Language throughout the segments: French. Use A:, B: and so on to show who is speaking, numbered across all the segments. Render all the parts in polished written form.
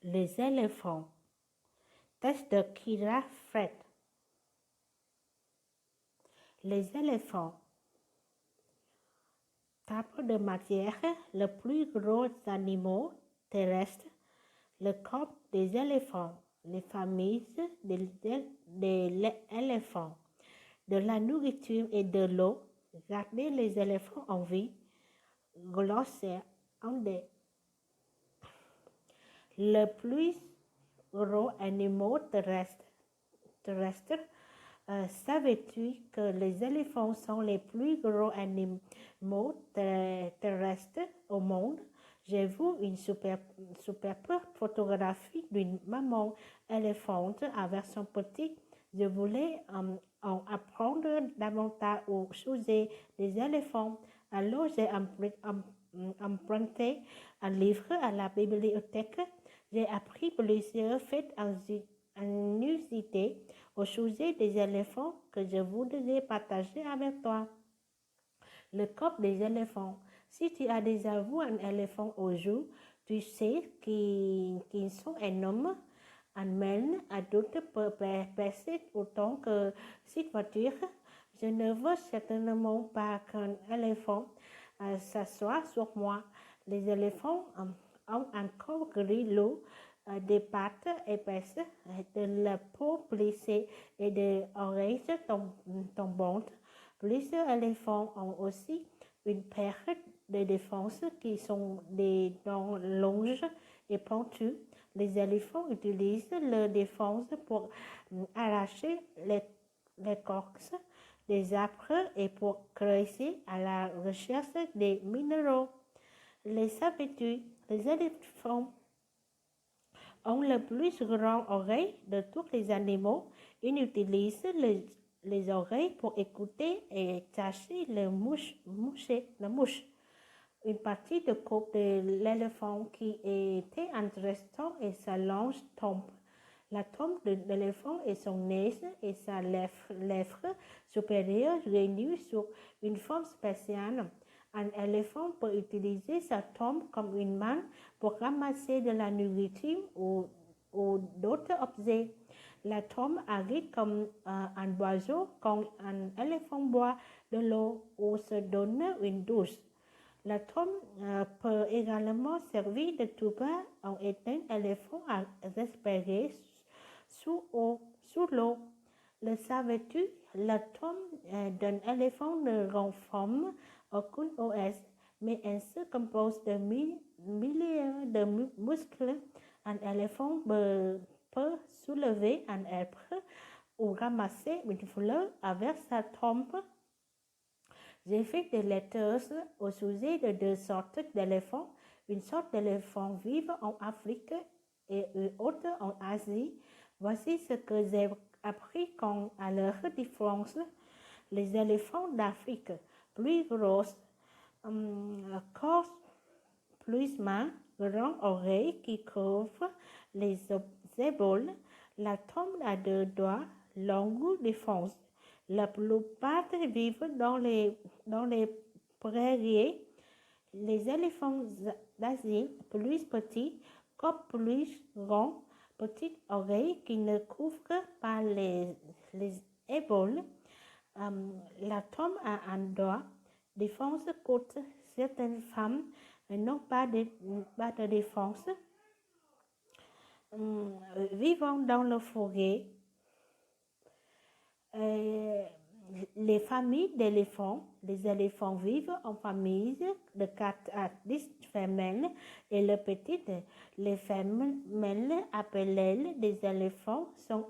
A: Les éléphants. Texte de Kira Fred. Les éléphants. Table de matière, le plus gros animaux terrestres, le corps des éléphants, les familles des éléphants, de la nourriture et de l'eau, garder les éléphants en vie, glossaire en des. Le plus gros animaux terrestres. Savais-tu que les éléphants sont les plus gros animaux terrestres au monde? J'ai vu une superbe photographie d'une maman éléphante avec son petit. Je voulais en apprendre davantage au sujet des éléphants. Alors j'ai emprunté un livre à la bibliothèque. J'ai appris plusieurs faits inusités au sujet des éléphants que je voudrais partager avec toi. Le corps des éléphants. Si tu as déjà vu un éléphant au jour, tu sais qu'ils sont énormes. Un mâle adulte peut peser autant que 6 voitures. Je ne veux certainement pas qu'un éléphant s'assoie sur moi. Les éléphants ont un corps gris lourd, des pattes épaisses, de la peau plissée et des oreilles tombantes. Plusieurs éléphants ont aussi une paire de défense qui sont des dents longues et pointues. Les éléphants utilisent leur défense pour arracher l'écorce des arbres et pour creuser à la recherche des minéraux. Les savais-tu? Les éléphants ont le plus grand oreille de tous les animaux. Ils utilisent les oreilles pour écouter et chasser les mouches. Une partie de corps de l'éléphant qui était intéressante et sa longue tombe. La tombe de l'éléphant et son nez et sa lèvre supérieure réunies sur une forme spéciale. Un éléphant peut utiliser sa tombe comme une main pour ramasser de la nourriture ou d'autres objets. La tombe agit comme un oiseau quand un éléphant boit de l'eau ou se donne une douche. La tombe peut également servir de tuba en aidant l'éléphant à respirer sous l'eau. Le savais-tu? La tombe d'un éléphant ne renferme aucun os, mais elle se compose de milliers de muscles. Un éléphant peut soulever un arbre ou ramasser une fleur avec sa tombe. J'ai fait des lettres au sujet de deux sortes d'éléphants. Une sorte d'éléphant vit en Afrique et une autre en Asie. Voici ce que j'ai appris quant à leur différence. Les éléphants d'Afrique, plus gros, corps plus mains, grandes oreilles qui couvrent les épaules. La tombe a deux doigts, longue défense. La plupart vivent dans les prairies. Les éléphants d'Asie, plus petits, corps plus grand, petites oreilles qui ne couvrent pas les épaules. La tombe a un doigt. Défense contre certaines femmes n'ont pas de défense. Vivant dans le forêt, les familles d'éléphants. Les éléphants vivent en familles de 4 à 10 femelles et les petites. Les femelles appelées des éléphants sont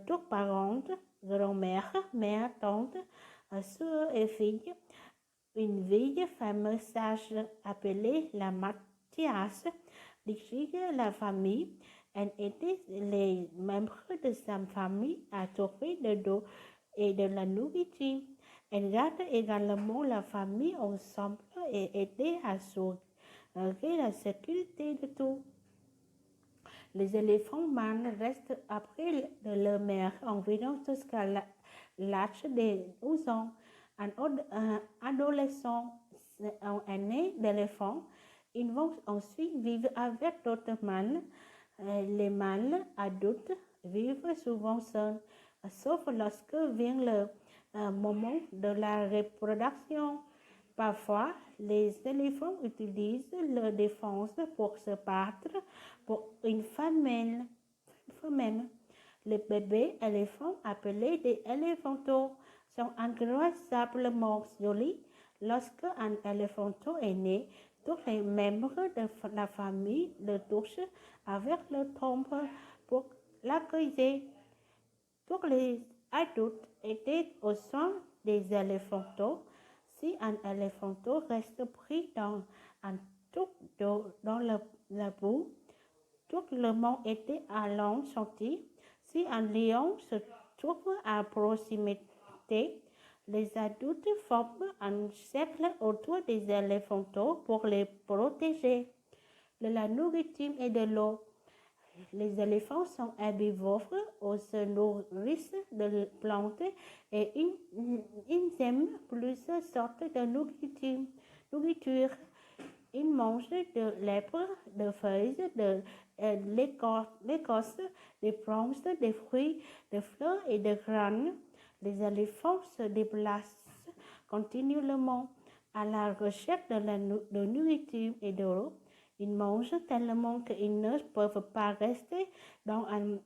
A: toutes parentes, grand-mère, mère, tante, sœur et fille. Une vieille femme sage appelée la Mathias dirige la famille. Elle aide les membres de sa famille à trouver de l'eau et de la nourriture. Elle garde également la famille ensemble et aide à assurer la sécurité de tout. Les éléphants mâles restent après de leur mère environ jusqu'à l'âge de 12 ans. Un adolescent aîné d'éléphant, ils vont ensuite vivre avec d'autres mâles Les mâles adultes vivent souvent seuls, sauf lorsque vient le moment de la reproduction. Parfois, les éléphants utilisent leur défense pour se battre pour une femelle. Les bébés éléphants, appelés des éléphantos, sont incroyablement jolis. Lorsque un éléphanto est né, tous les membres de la famille le touchent avec leur trompe pour l'accueillir. Tous les adultes étaient au sein des éléphantos. Si un éléphanto reste pris dans un trou d'eau dans la boue, tout le monde était allant sortir. Si un lion se trouve à proximité, les adultes forment un cercle autour des éléphantos pour les protéger de la nourriture et de l'eau. Les éléphants sont herbivores ou se nourrissent de plantes et ils aiment plusieurs sortes de nourriture. Ils mangent de l'herbe, de feuilles, de l'écorce, des plantes, des fruits, des fleurs et des graines. Les éléphants se déplacent continuellement à la recherche de nourriture et d'eau. Ils mangent tellement qu'ils ne peuvent pas rester dans un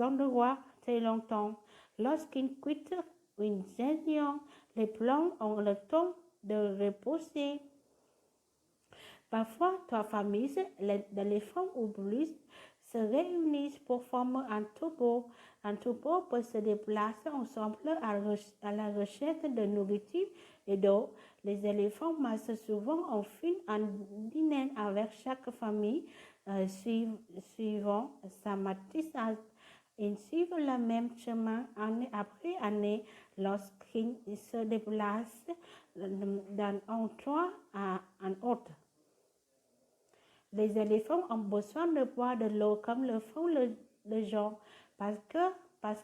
A: endroit très longtemps. Lorsqu'ils quittent une région, les plants ont le temps de reposer. Parfois, trois familles d'éléphants ou plus se réunissent pour former un troupeau. Un troupeau peut se déplacer ensemble à la recherche de nourriture et d'eau. Les éléphants marchent souvent en file en dîner avec chaque famille, suivant sa matrice. Ils suivent le même chemin année après année lorsqu'ils se déplacent d'un endroit à un autre. Les éléphants ont besoin de boire de l'eau comme le font les gens parce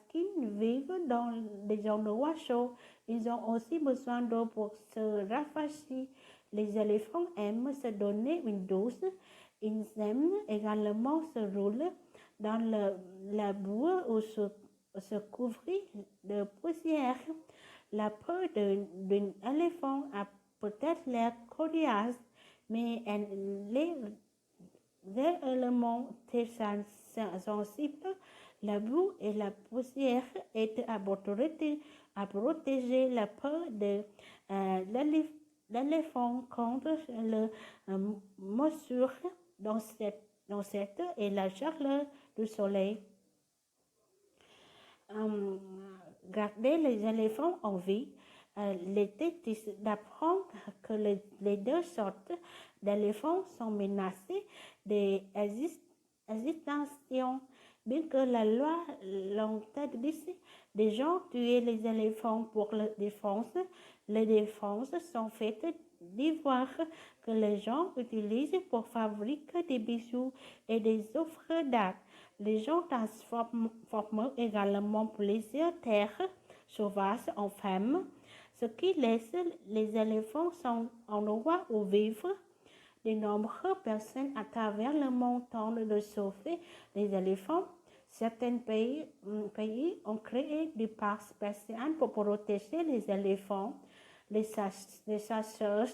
A: qu'ils vivent dans des endroits chauds. Ils ont aussi besoin d'eau pour se rafraîchir. Les éléphants aiment se donner une douce. Ils aiment également se rouler dans la boue ou se couvrir de poussière. La peau d'un éléphant a peut-être l'air coriace, mais elle est réellement très sensible. La boue et la poussière aident à protéger la peau de l'éléphant contre le moisissure d'insectes et la chaleur du soleil. Garder les éléphants en vie. L'été d'apprendre que les deux sortes d'éléphants sont menacés d'extinction. Bien que la loi l'interdise des gens tuer les éléphants pour la défense, les défenses sont faites d'ivoire que les gens utilisent pour fabriquer des bijoux et des offres d'art. Les gens transforment également plusieurs terres sauvages en fermes, ce qui laisse les éléphants sans endroit où vivre. De nombreuses personnes à travers le monde tentent de sauver les éléphants. Certains pays ont créé des parcs spéciaux pour protéger les éléphants. Les chasseurs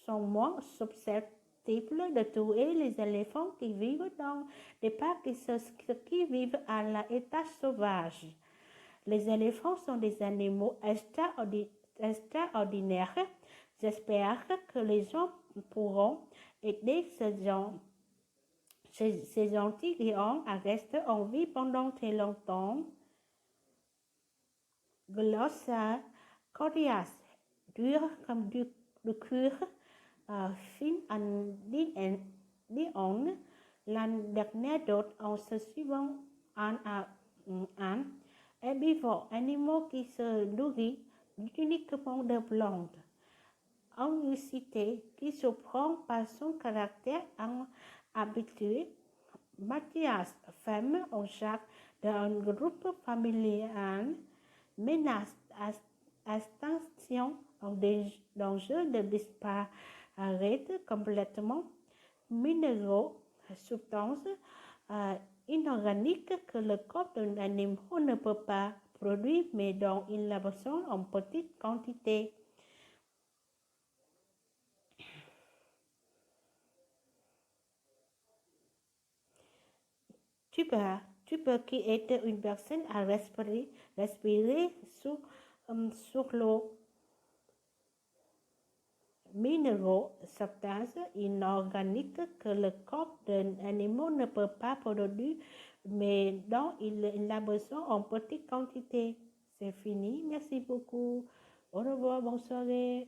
A: sont moins susceptibles de tuer les éléphants qui vivent dans des parcs que ceux qui vivent à l'état sauvage. Les éléphants sont des animaux extraordinaires. J'espère que les gens pourront aider ces gentils lions à rester en vie pendant très longtemps. Glossa coriace, dur comme du cuir, fin en lion. L'an dernier, d'autres en se suivant un à un, herbivores, animaux qui se nourrissent uniquement de plantes. En cité qui surprend par son caractère habitué. Mathias, femme en charge d'un groupe familial, menace extinction en danger de disparaître complètement. Minéraux, substances inorganiques que le corps d'un animal ne peut pas produire, mais dont il a besoin en petite quantité. Tu peux aider une personne à respirer sur l'eau. Minéraux, substances inorganiques que le corps d'un animal ne peut pas produire, mais dont il a besoin en petite quantité. C'est fini, merci beaucoup. Au revoir, bonne soirée.